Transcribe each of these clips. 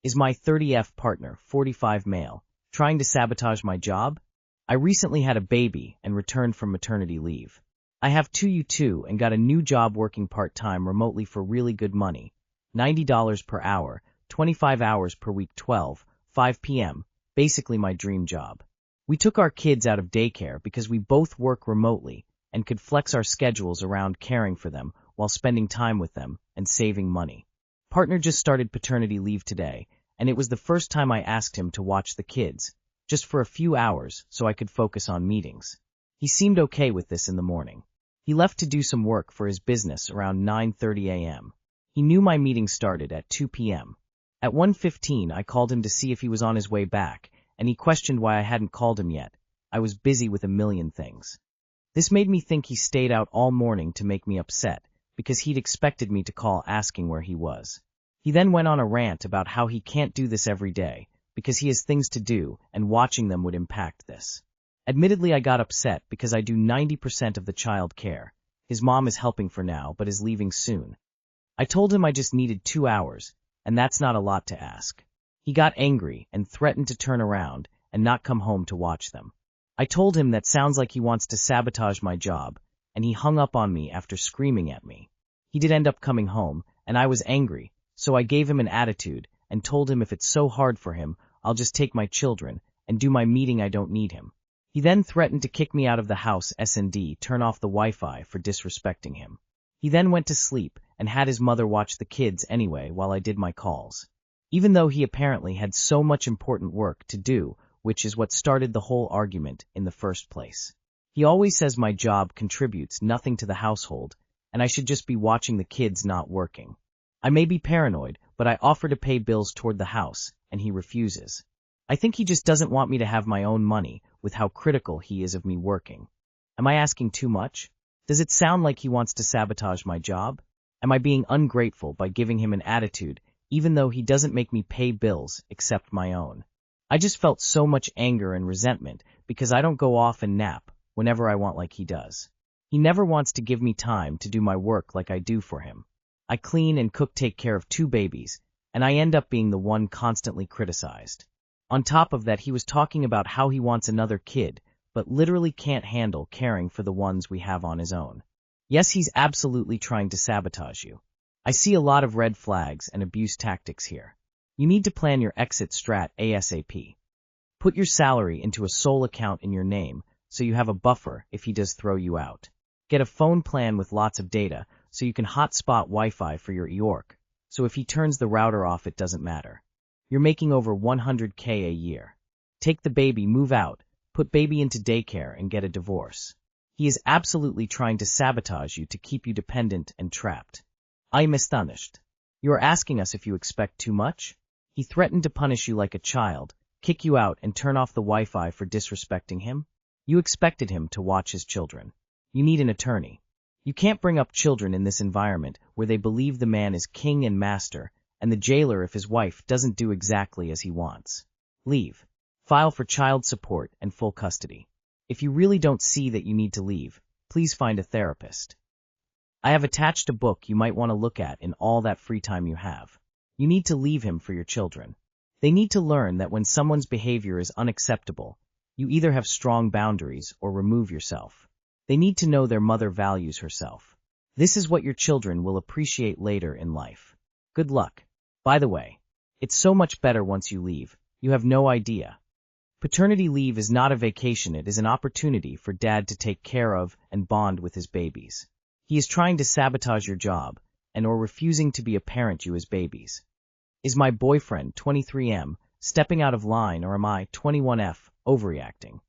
Is my 30F partner, 45 male, trying to sabotage my job? I recently had a baby and returned from maternity leave. I have 2U2 and got a new job working part-time remotely for really good money. $90 per hour, 25 hours per week, 5 p.m., basically my dream job. We took our kids out of daycare because we both work remotely and could flex our schedules around caring for them while spending time with them and saving money. Partner just started paternity leave today, and it was the first time I asked him to watch the kids, just for a few hours so I could focus on meetings. He seemed okay with this in the morning. He left to do some work for his business around 9:30 a.m. He knew my meeting started at 2 p.m. At 1:15 I called him to see if he was on his way back, and he questioned why I hadn't called him yet. I was busy with a million things. This made me think he stayed out all morning to make me upset, because he'd expected me to call asking where he was. He then went on a rant about how he can't do this every day, because he has things to do, and watching them would impact this. Admittedly, I got upset because I do 90% of the child care. His mom is helping for now, but is leaving soon. I told him I just needed 2 hours, and that's not a lot to ask. He got angry and threatened to turn around and not come home to watch them. I told him that sounds like he wants to sabotage my job, and he hung up on me after screaming at me. He did end up coming home, and I was angry, so I gave him an attitude and told him if it's so hard for him, I'll just take my children and do my meeting. I don't need him. He then threatened to kick me out of the house and turn off the Wi-Fi for disrespecting him. He then went to sleep and had his mother watch the kids anyway while I did my calls. Even though he apparently had so much important work to do, which is what started the whole argument in the first place. He always says my job contributes nothing to the household, and I should just be watching the kids not working. I may be paranoid, but I offer to pay bills toward the house, and he refuses. I think he just doesn't want me to have my own money with how critical he is of me working. Am I asking too much? Does it sound like he wants to sabotage my job? Am I being ungrateful by giving him an attitude, even though he doesn't make me pay bills except my own? I just felt so much anger and resentment because I don't go off and nap whenever I want like he does. He never wants to give me time to do my work like I do for him. I clean and cook, take care of 2 babies, and I end up being the one constantly criticized. On top of that, he was talking about how he wants another kid, but literally can't handle caring for the ones we have on his own. Yes, he's absolutely trying to sabotage you. I see a lot of red flags and abuse tactics here. You need to plan your exit strat ASAP. Put your salary into a sole account in your name so you have a buffer if he does throw you out. Get a phone plan with lots of data so you can hotspot Wi-Fi for your eORC, so if he turns the router off it doesn't matter. You're making over $100K a year. Take the baby, move out, put baby into daycare and get a divorce. He is absolutely trying to sabotage you to keep you dependent and trapped. I'm astonished. You are asking us if you expect too much? He threatened to punish you like a child, kick you out and turn off the Wi-Fi for disrespecting him? You expected him to watch his children. You need an attorney. You can't bring up children in this environment where they believe the man is king and master, and the jailer if his wife doesn't do exactly as he wants. Leave. File for child support and full custody. If you really don't see that you need to leave, please find a therapist. I have attached a book you might want to look at in all that free time you have. You need to leave him for your children. They need to learn that when someone's behavior is unacceptable, you either have strong boundaries or remove yourself. They need to know their mother values herself. This is what your children will appreciate later in life. Good luck. By the way, it's so much better once you leave. You have no idea. Paternity leave is not a vacation, it is an opportunity for dad to take care of and bond with his babies. He is trying to sabotage your job or refusing to be a parent you as babies. Is my boyfriend, 23M, stepping out of line, or am I, 21F, overreacting?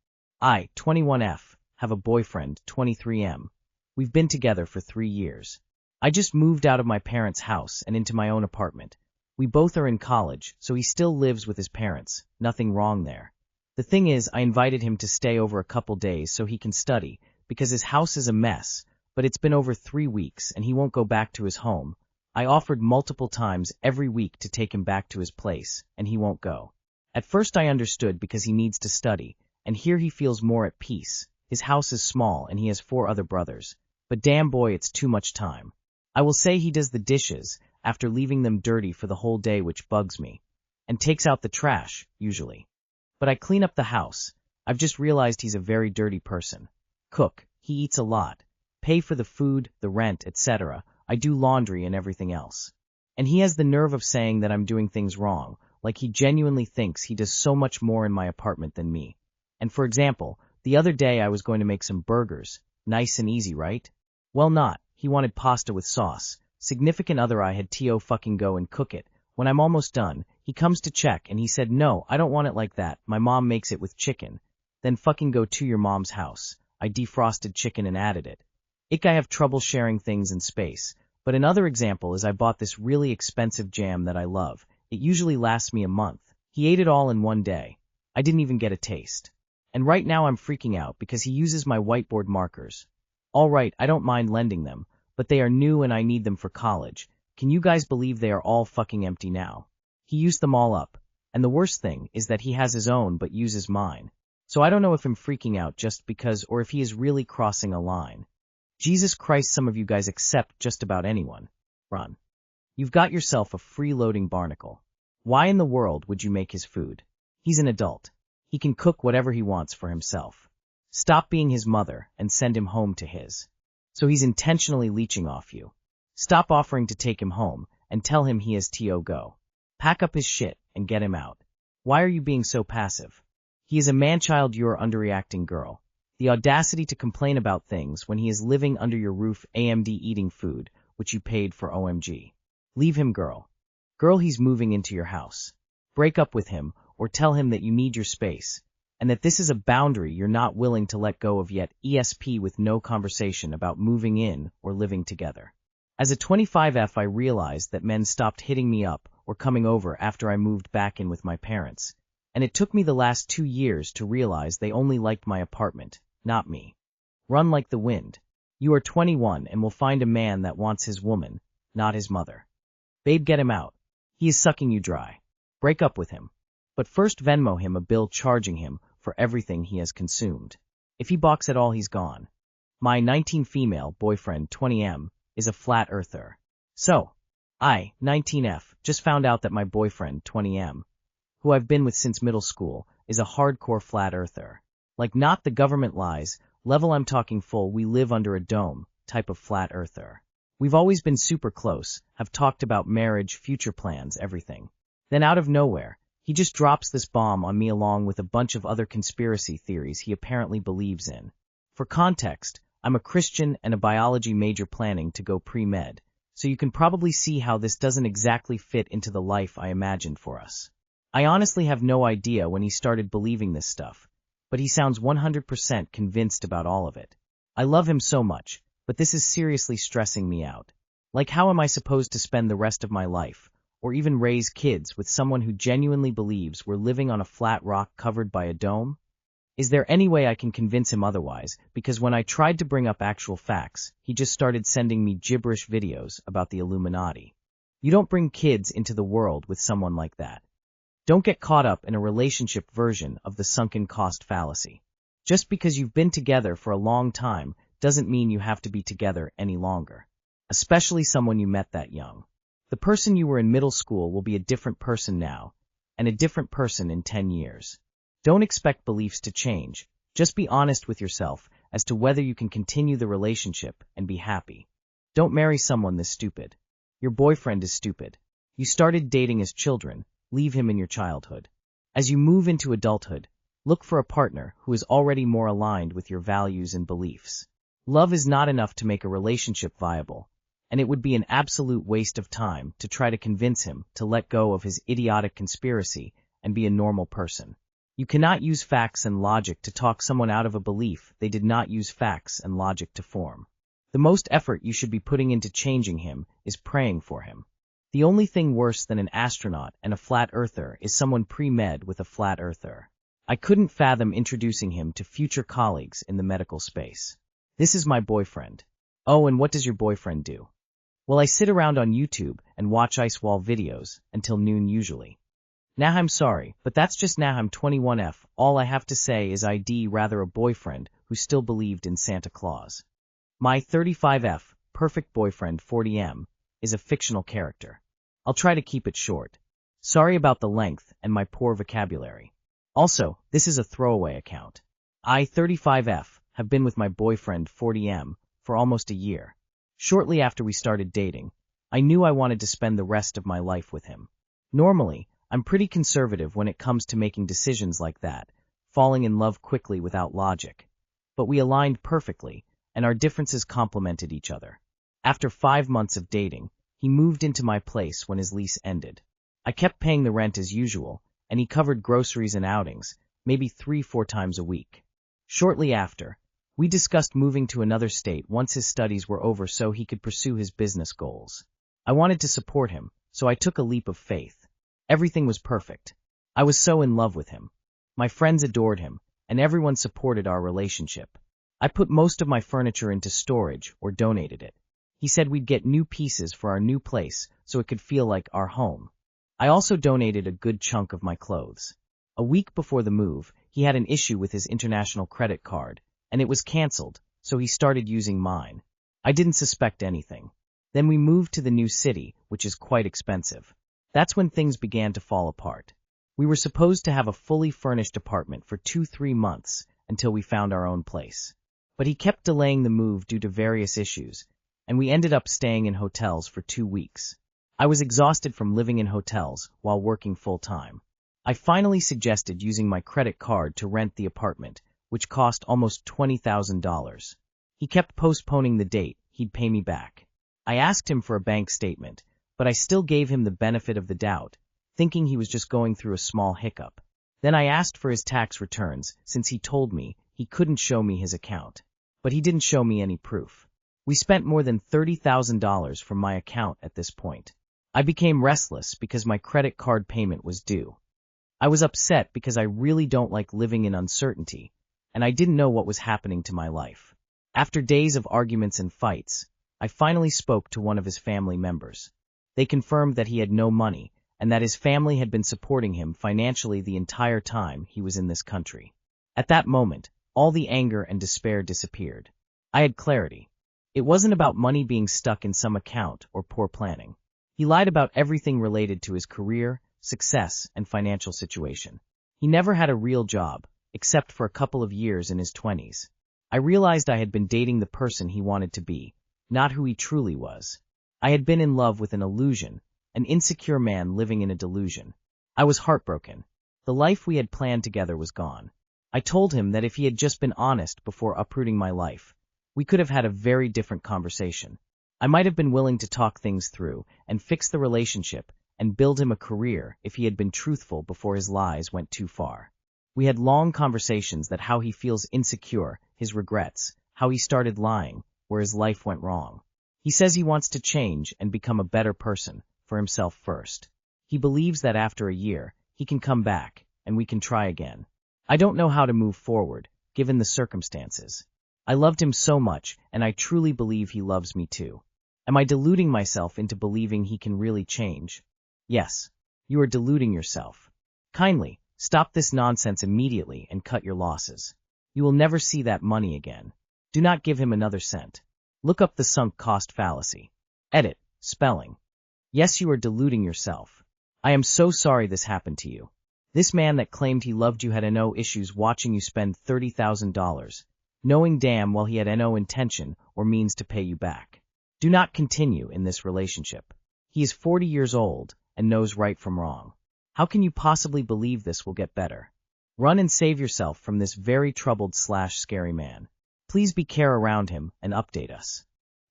I, 21F, have a boyfriend, 23M. We've been together for 3 years. I just moved out of my parents' house and into my own apartment. We both are in college, so he still lives with his parents. Nothing wrong there. The thing is, I invited him to stay over a couple days so he can study, because his house is a mess, but it's been over 3 weeks and he won't go back to his home. I offered multiple times every week to take him back to his place, and he won't go. At first I understood because he needs to study, and here he feels more at peace. His house is small and he has 4 other brothers, but damn boy, it's too much time. I will say he does the dishes after leaving them dirty for the whole day, which bugs me. and takes out the trash, usually. But I clean up the house. I've just realized he's a very dirty person. Cook, he eats a lot. Pay for the food, the rent, etc. I do laundry and everything else. And he has the nerve of saying that I'm doing things wrong, like he genuinely thinks he does so much more in my apartment than me. And for example, the other day I was going to make some burgers. Nice and easy, right? Well, not. He wanted pasta with sauce. Significant other I had to fucking go and cook it. When I'm almost done, he comes to check and he said, no, I don't want it like that. My mom makes it with chicken. Then fucking go to your mom's house. I defrosted chicken and added it. I have trouble sharing things in space. But another example is I bought this really expensive jam that I love. It usually lasts me a month. He ate it all in one day. I didn't even get a taste. And right now I'm freaking out because he uses my whiteboard markers. All right, I don't mind lending them, but they are new and I need them for college. Can you guys believe they are all fucking empty now? He used them all up. And the worst thing is that he has his own but uses mine. So I don't know if I'm freaking out just because or if he is really crossing a line. Jesus Christ, some of you guys accept just about anyone. Run. You've got yourself a freeloading barnacle. Why in the world would you make his food? He's an adult. He can cook whatever he wants for himself. Stop being his mother and send him home to his. So he's intentionally leeching off you. Stop offering to take him home and tell him he has to go. Pack up his shit and get him out. Why are you being so passive? He is a man-child, you're underreacting girl. The audacity to complain about things when he is living under your roof AMD eating food, which you paid for OMG. Leave him, girl. Girl, he's moving into your house. Break up with him or tell him that you need your space and that this is a boundary you're not willing to let go of yet. ESP with no conversation about moving in or living together. As a 25F, I realized that men stopped hitting me up or coming over after I moved back in with my parents. And it took me the last 2 years to realize they only liked my apartment, not me. Run like the wind. You are 21 and will find a man that wants his woman, not his mother. Babe, get him out. He is sucking you dry. Break up with him. But first Venmo him a bill charging him for everything he has consumed. If he balks at all, he's gone. My 19 female boyfriend, 20M, is a flat earther. So, I, 19F, just found out that my boyfriend, 20M, who I've been with since middle school, is a hardcore flat earther. Like not the government lies, level I'm talking full we live under a dome type of flat earther. We've always been super close, have talked about marriage, future plans, everything. Then out of nowhere, he just drops this bomb on me along with a bunch of other conspiracy theories he apparently believes in. For context, I'm a Christian and a biology major planning to go pre-med, so you can probably see how this doesn't exactly fit into the life I imagined for us. I honestly have no idea when he started believing this stuff, but he sounds 100% convinced about all of it. I love him so much, but this is seriously stressing me out. Like, how am I supposed to spend the rest of my life, or even raise kids with someone who genuinely believes we're living on a flat rock covered by a dome? Is there any way I can convince him otherwise? Because when I tried to bring up actual facts, he just started sending me gibberish videos about the Illuminati. You don't bring kids into the world with someone like that. Don't get caught up in a relationship version of the sunken cost fallacy. Just because you've been together for a long time doesn't mean you have to be together any longer. Especially someone you met that young. The person you were in middle school will be a different person now, and a different person in 10 years. Don't expect beliefs to change. Just be honest with yourself as to whether you can continue the relationship and be happy. Don't marry someone this stupid. Your boyfriend is stupid. You started dating as children. Leave him in your childhood. As you move into adulthood, look for a partner who is already more aligned with your values and beliefs. Love is not enough to make a relationship viable, and it would be an absolute waste of time to try to convince him to let go of his idiotic conspiracy and be a normal person. You cannot use facts and logic to talk someone out of a belief they did not use facts and logic to form. The most effort you should be putting into changing him is praying for him. The only thing worse than an astronaut and a flat earther is someone pre-med with a flat earther. I couldn't fathom introducing him to future colleagues in the medical space. This is my boyfriend. Oh, and what does your boyfriend do? Well, I sit around on YouTube and watch ice wall videos until noon usually. Nah, I'm sorry, but that's just nah, I'm 21F. All I have to say is I'd rather a boyfriend who still believed in Santa Claus. My 35F, perfect boyfriend 40M, is a fictional character. I'll try to keep it short. Sorry about the length and my poor vocabulary. Also, this is a throwaway account. I, 35F, have been with my boyfriend, 40M, for almost a year. Shortly after we started dating, I knew I wanted to spend the rest of my life with him. Normally, I'm pretty conservative when it comes to making decisions like that, falling in love quickly without logic. But we aligned perfectly, and our differences complemented each other. After 5 months of dating, he moved into my place when his lease ended. I kept paying the rent as usual, and he covered groceries and outings, maybe 3-4 times a week. Shortly after, we discussed moving to another state once his studies were over so he could pursue his business goals. I wanted to support him, so I took a leap of faith. Everything was perfect. I was so in love with him. My friends adored him, and everyone supported our relationship. I put most of my furniture into storage or donated it. He said we'd get new pieces for our new place so it could feel like our home. I also donated a good chunk of my clothes. A week before the move, he had an issue with his international credit card, and it was canceled, so he started using mine. I didn't suspect anything. Then we moved to the new city, which is quite expensive. That's when things began to fall apart. We were supposed to have a fully furnished apartment for 2-3 months until we found our own place. But he kept delaying the move due to various issues, and we ended up staying in hotels for 2 weeks. I was exhausted from living in hotels while working full-time. I finally suggested using my credit card to rent the apartment, which cost almost $20,000. He kept postponing the date he'd pay me back. I asked him for a bank statement, but I still gave him the benefit of the doubt, thinking he was just going through a small hiccup. Then I asked for his tax returns, since he told me he couldn't show me his account. But he didn't show me any proof. We spent more than $30,000 from my account at this point. I became restless because my credit card payment was due. I was upset because I really don't like living in uncertainty, and I didn't know what was happening to my life. After days of arguments and fights, I finally spoke to one of his family members. They confirmed that he had no money, and that his family had been supporting him financially the entire time he was in this country. At that moment, all the anger and despair disappeared. I had clarity. It wasn't about money being stuck in some account or poor planning. He lied about everything related to his career, success, and financial situation. He never had a real job, except for a couple of years in his 20s. I realized I had been dating the person he wanted to be, not who he truly was. I had been in love with an illusion, an insecure man living in a delusion. I was heartbroken. The life we had planned together was gone. I told him that if he had just been honest before uprooting my life, we could have had a very different conversation. I might have been willing to talk things through and fix the relationship and build him a career if he had been truthful before his lies went too far. We had long conversations that how he feels insecure, his regrets, how he started lying, where his life went wrong. He says he wants to change and become a better person, for himself first. He believes that after a year, he can come back, and we can try again. I don't know how to move forward, given the circumstances. I loved him so much, and I truly believe he loves me too. Am I deluding myself into believing he can really change? Yes, you are deluding yourself. Kindly, stop this nonsense immediately and cut your losses. You will never see that money again. Do not give him another cent. Look up the sunk cost fallacy. Edit, spelling. Yes, you are deluding yourself. I am so sorry this happened to you. This man that claimed he loved you had no issues watching you spend $30,000, knowing damn well he had no intention or means to pay you back. Do not continue in this relationship. He is 40 years old and knows right from wrong. How can you possibly believe this will get better? Run and save yourself from this very troubled/scary man. Please be care around him and update us.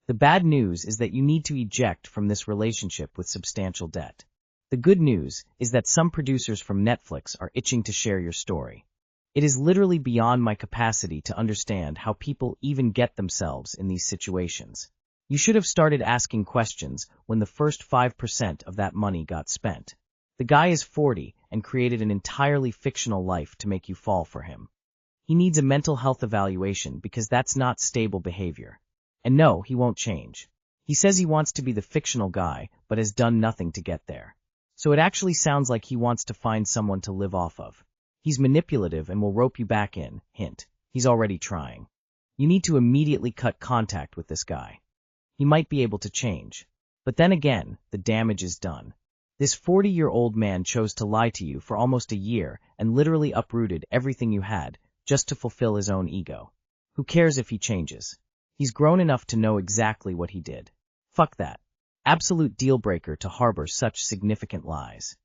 The bad news is that you need to eject from this relationship with substantial debt. The good news is that some producers from Netflix are itching to share your story. It is literally beyond my capacity to understand how people even get themselves in these situations. You should have started asking questions when the first 5% of that money got spent. The guy is 40 and created an entirely fictional life to make you fall for him. He needs a mental health evaluation because that's not stable behavior. And no, he won't change. He says he wants to be the fictional guy, but has done nothing to get there. So it actually sounds like he wants to find someone to live off of. He's manipulative and will rope you back in. Hint, he's already trying. You need to immediately cut contact with this guy. He might be able to change. But then again, the damage is done. This 40-year-old man chose to lie to you for almost a year and literally uprooted everything you had just to fulfill his own ego. Who cares if he changes? He's grown enough to know exactly what he did. Fuck that. Absolute deal breaker to harbor such significant lies.